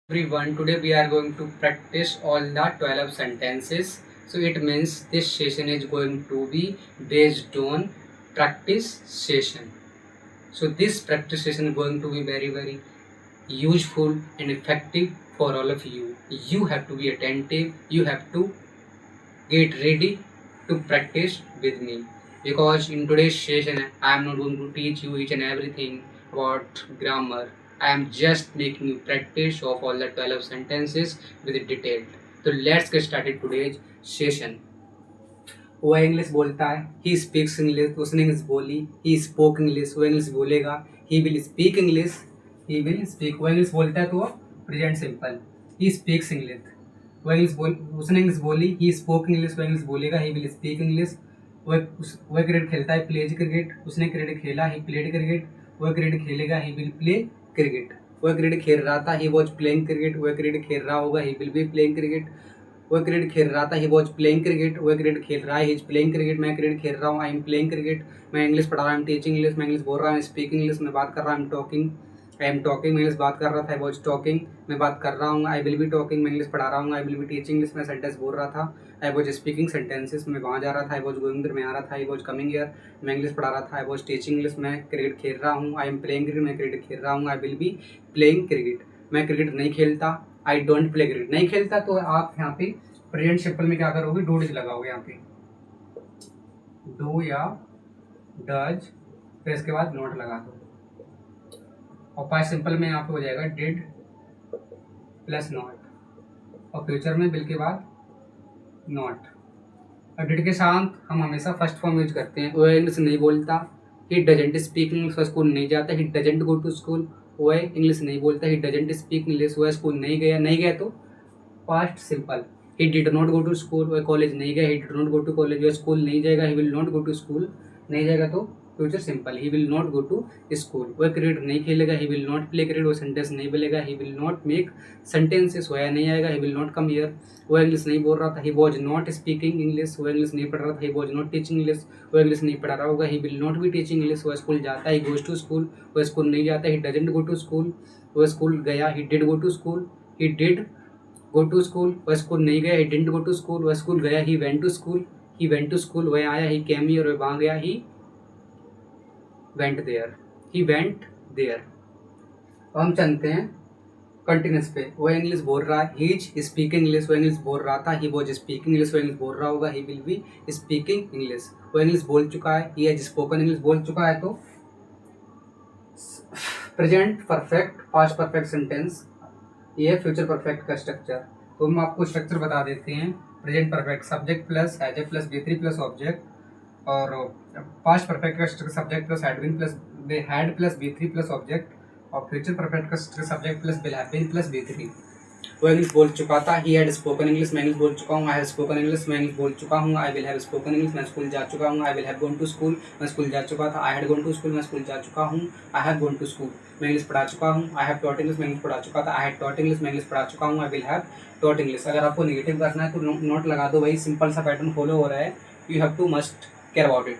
Everyone, today we are going to practice all the 12 sentences. So it means this session is going to be based on practice session. So this practice session is going to be very useful and effective for all of you. You have to be attentive. You have to get ready to practice with me, because in today's session I am not going to teach you each and everything about grammar. I am just making you practice of all the 12 sentences with detail. So let's get started today's session. वह English बोलता है, he speaks English, उसने English बोली, he spoke English, वह English बोलेगा, he will speak English, he will speak, वह English बोलता है तो वह present simple, he speaks English, वह इंग्लिश बोल, उसने इंग्लिश बोली, ही स्पोक इंग्लिश, वह इंग्लिश बोलेगा, ही विल स्पीक इंग्लिश, वह क्रिकेट खेलता है, प्लेज क्रिकेट, उसने क्रिकेट खेला, ही प्लेड क्रिकेट, वह क्रिकेट खेलेगा, ही विल प्ले क्रिकेट, वह क्रिकेट खेल रहा था, ही वॉज प्लेइंग क्रिकेट, वह क्रिकेट खेल रहा होगा, he will be playing cricket, वह क्रिकेट खेल रहा था, ही वॉज प्लेइंग क्रिकेट, वह क्रिकेट खेल रहा है, ही इज प्लेइंग क्रिकेट, मैं क्रिकेट खेल रहा हूँ, आई एम प्लेइंग क्रिकेट, मैं इंग्लिश पढ़ा रहा हूँ, टीचिंग इंग्लिश, मैं इंग्लिश बोल रहा हूँ, स्पीकिंग इंग्लिश, मैं बात कर रहा हूँ, टॉकिंग, आई एम टॉकिंग, मैं इंग्लिश बात कर रहा था, आई वॉज टॉकिंग, मैं बात कर रहा हूँ, आई विल बी टॉकिंग, मैं इंग्लिश पढ़ा रहा हूँ, I will be teaching English, मैं सेंटेंस बोल रहा था, आई वॉज स्पीकिंग सेंटेंसेस, मैं वहाँ जा रहा था, आई वॉज गोइंग देयर, मैं आ रहा था, आई वॉज कमिंग हियर, मैं इंग्लिश पढ़ा रहा था, आई वॉज टीचिंग इंग्लिश, मैं क्रिकेट खेल रहा हूँ, आई एम प्लेइंग क्रिकेट, मैं क्रिकेट खेल रहा हूँ, I will be playing cricket, मैं क्रिकेट नहीं खेलता, आई डोंट प्ले क्रिकेट, नहीं खेलता तो आप यहाँ पे प्रेजेंट सिंपल में क्या करोगे, डू डिज लगाओगे यहाँ पे, डू या डज, फिर इसके बाद नॉट लगा दो, और पास्ट सिंपल में यहाँ पे हो जाएगा डिड प्लस नॉट, और फ्यूचर में बिल के बाद नॉट, और डिड के साथ हम हमेशा फर्स्ट फॉर्म यूज करते हैं। वह इंग्लिश नहीं बोलता, ही डजेंट स्पीक इंग्लिश, वह स्कूल नहीं जाता, he doesn't go to school, वह इंग्लिश नहीं बोलता, ही डजेंट स्पीक इंग्लिश, वह स्कूल नहीं गया, नहीं गया तो past simple, he did not go to school, वह कॉलेज नहीं गया, he did not go to college, वह स्कूल नहीं जाएगा, he will not go to school, नहीं जाएगा तो future simple, he will not go to school, वह क्रिकेट नहीं खेलेगा, ही विल नॉट प्ले क्रिकेट, वह सेंटेंस नहीं बोलेगा, he will not make sentences, वह नहीं आएगा, ही विल नॉट कम हियर, वह इंग्लिश नहीं बोल रहा था, ही वॉज नॉट स्पीकिंग इंग्लिश, वह इंग्लिश नहीं पढ़ रहा था, ही वॉज नॉट टीचिंग इंग्लिश, वह इंग्लिश नहीं पढ़ा रहा होगा, he will not be teaching English, वह स्कूल जाता है, ही गोज टू स्कूल, वह स्कूल नहीं जाता, he doesn't go to school, वह स्कूल गया, he did go to school, he did go to school, वह स्कूल नहीं गया, he didn't go to school, वह स्कूल गया, he went to school, he went to school, वह आया, he came here, वह वहाँ गया, he went there, he went there. अब हम चलते हैं कंटिन्यूस पे, वह इंग्लिश बोल रहा है, ही इज स्पीकिंग इंग्लिश, वह इंग्लिश बोल रहा था, ही वॉज स्पीकिंग इंग्लिश, वह इंग्लिश बोल रहा होगा, he will be speaking English, वह इंग्लिश बोल चुका है, ही हैज स्पोकन इंग्लिश, बोल चुका है तो present perfect, past perfect sentence, ये है फ्यूचर परफेक्ट का स्ट्रक्चर। तो हम आपको स्ट्रक्चर बता देते हैं, present perfect subject plus has plus B three plus object, और पास्ट परफेक्ट का structure subject plus had been plus had plus B three plus object, और फ्यूचर परफेक्ट का structure subject plus will have been plus B three. वो English बोल चुका था, he had spoken English, मैं English बोल चुका हूँ, आई हैव स्पोकन इंग्लिश, मैं इंग्लिश बोल चुका हूँ, I will have spoken English, मैं स्कूल जा चुका हूँ, I will have gone to school, मैं स्कूल जा चुका था, I had gone to school, मैं स्कूल जा चुका हूँ, I have gone to school, मैं इंग्लिश पढ़ा चुका हूँ, आई हैव टॉट इंग्लिश, मैं इंग्लिश पढ़ा चुका था, आई हैड टॉट इंग्लिश, मैं इंग्लिश पढ़ा चुका हूँ, I will have taught English. अगर आपको नेगेटिव करना है तो नोट लगा दो, भाई सिंपल सा पैटर्न फॉलो हो रहा है, you have to must care about it.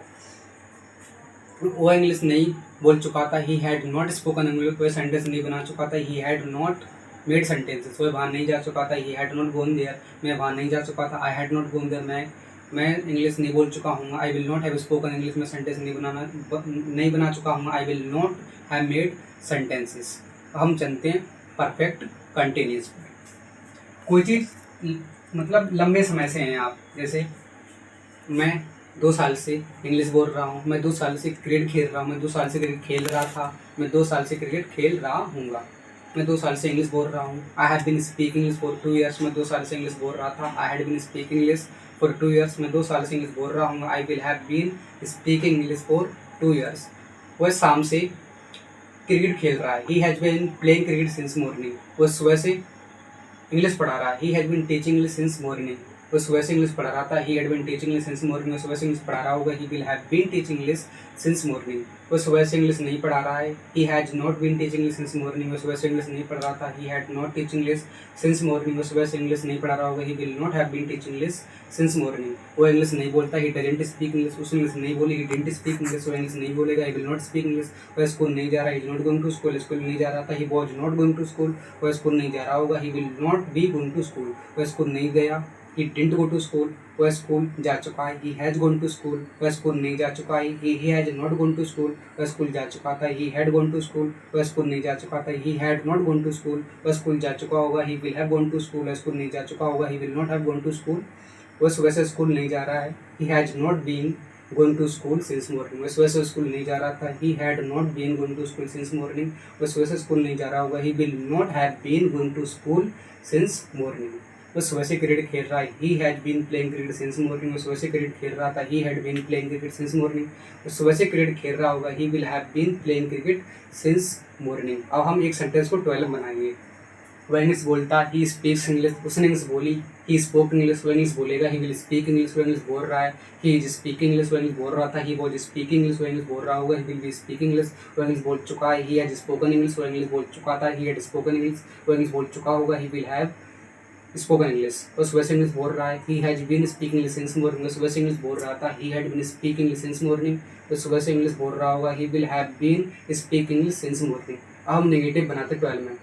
वो इंग्लिश नहीं बोल चुका था, he had not spoken English, वह सेंटेंस नहीं बना चुका था, he had not made sentences, वह वहाँ नहीं जा चुका था, he had not gone there, मैं वहाँ नहीं जा चुका था, I had not gone there, मैं इंग्लिश नहीं बोल चुका हूँ, I will not have spoken English, मैं सेंटेंस नहीं बना चुका हूँ, I will not have made sentences. हम चलते हैं परफेक्ट कंटिन्यूस पर। कोई चीज़ मतलब लंबे समय से हैं आप, जैसे मैं 2 साल से इंग्लिश बोल रहा हूँ, मैं 2 साल से क्रिकेट खेल रहा हूँ, मैं 2 साल से क्रिकेट खेल रहा था, मैं 2 साल से क्रिकेट खेल रहा हूँगा, मैं 2 साल से इंग्लिश बोल रहा हूँ, I have been speaking English for 2 years, मैं 2 साल से इंग्लिश बोल रहा था, I had been speaking English for 2 years, मैं 2 साल से इंग्लिश बोल रहा हूँ, I will have been speaking English for 2 years. वह शाम से क्रिकेट खेल रहा है, he has been playing cricket since morning, वह सुबह से इंग्लिश पढ़ा रहा है, he has been teaching English since morning, वो सुबह से इंग्लिश पढ़ा रहा था, he had been teaching English since morning, वो सुबह से इंग्लिश पढ़ा रहा होगा, he will have been teaching English since morning. वो सुबह से इंग्लिश नहीं पढ़ा रहा है, he has not been teaching English since morning, वो सुबह से इंग्लिश नहीं पढ़ रहा था, he had not teaching English since morning, वो सुबह से इंग्लिश नहीं पढ़ा रहा होगा, he will not have been teaching English since morning. वो इंग्लिश नहीं बोलता, ही डजंट स्पीक इंग्लिश, उसने इंग्लिश नहीं बोली, ही डिडंट स्पीक इंग्लिश, वो इंग्लिश नहीं बोलेगा, he will not speak English. वह स्कूल नहीं जा रहा, he is not going to school, school नहीं जा रहा था, he was not going to school, वह स्कूल नहीं जा रहा होगा, he will not be going to school, वह स्कूल नहीं गया, he didn't go to school, वह स्कूल जा चुका है, he has gone to school, वह स्कूल नहीं जा चुका है, he has not gone to school, वह स्कूल जा चुका था, he had gone to school, वह स्कूल नहीं जा चुका था, he had not gone to school, वह स्कूल जा चुका होगा, he will have gone to school, वह स्कूल नहीं जा चुका होगा, he will not have gone to school, वह सुबह से स्कूल नहीं जा रहा है, he has not been going to school since morning, वह सुबह से स्कूल नहीं जा रहा था, he had not been going to school since morning, वह सुबह से स्कूल नहीं जा रहा होगा, he will not have been going to school since morning. वो सुबह से क्रिकेट खेल रहा है, he has been playing cricket since morning, वो सुबह से क्रिकेट खेल रहा था, he had been playing cricket since morning, वो सुबह से क्रिकेट खेल रहा होगा, he will have been playing cricket since morning. अब हम एक सेंटेंस को 12 बनाएंगे। वह इंग्लिश बोलता, ही स्पीक्स इंग्लिश, उसने इंग्लिश बोली, ही स्पोक इंग्लिश, वह इंग्लिश बोलेगा, ही विल स्पीक इंग्लिश, वह इंग्लिश बोल रहा है, ही इज स्पीकिंग इंग्लिश, वह इंग्लिश बोल रहा था, ही वॉज स्पीकिंग इंग्लिश, वह इंग्लिश बोल रहा होगा, he will be speaking English, वह इंग्लिश बोल चुका है, ही हैज स्पोकन इंग्लिश, वह इंग्लिश बोल चुका था, ही हैड स्पोकन इंग्लिश, वह इंग्लिश बोल चुका होगा, he will have spoken English. और सुबह से इंग्लिश बोल रहा है, he has been speaking English since morning, सुबह से इंग्लिश बोल रहा था, he had been speaking English since morning, तो सुबह से इंग्लिश बोल रहा होगा, he will have been speaking English since morning. अब हम नेगेटिव बनाते 12 में।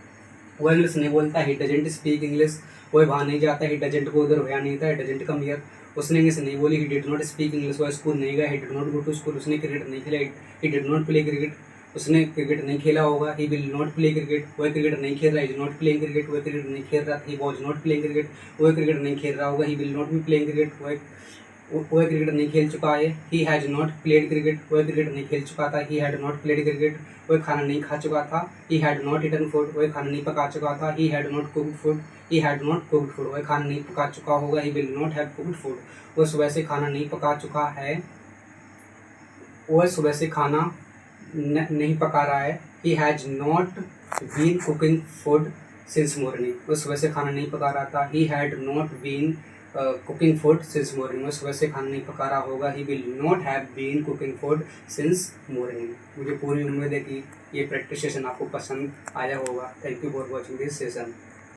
वो इंग्लिश नहीं बोलता, ही डजेंट स्पीक इंग्लिश, वो वहाँ नहीं जाता, ही डजेंट को उधर होया नहीं था, ही डजेंट कम हियर। उसने इंग्लिश नहीं बोली, he did not speak English, वो स्कूल नहीं गया, he did not go to school, उसने क्रिकेट नहीं खेला, he did not play cricket, उसने क्रिकेट नहीं खेला होगा, he will not play cricket, वह क्रिकेट नहीं खेल रहा, इज नॉट प्लेइंग क्रिकेट, वह क्रिकेट नहीं खेल रहा, he was not playing cricket, वह क्रिकेट नहीं खेल रहा होगा, he will not be playing cricket, वह क्रिकेट नहीं खेल चुका है, he has not played cricket, वह क्रिकेट नहीं खेल चुका था, he had not played cricket, वह खाना नहीं खा चुका था, he had not eaten food, वह खाना नहीं पका चुका था, he had not cooked food, he had not cooked food, वह खाना नहीं पका चुका होगा, he will not have cooked food, वह सुबह से खाना नहीं पका चुका है, वह सुबह से खाना नहीं पका रहा है, he has not been cooking food since morning, वह सुबह से खाना नहीं पका रहा था, he had not been cooking food since morning, वह सुबह से खाना नहीं पका रहा होगा, he will not have been cooking food since morning. मुझे पूरी उम्मीद है कि ये प्रैक्टिस सेशन आपको पसंद आया होगा। Thank you for watching this session.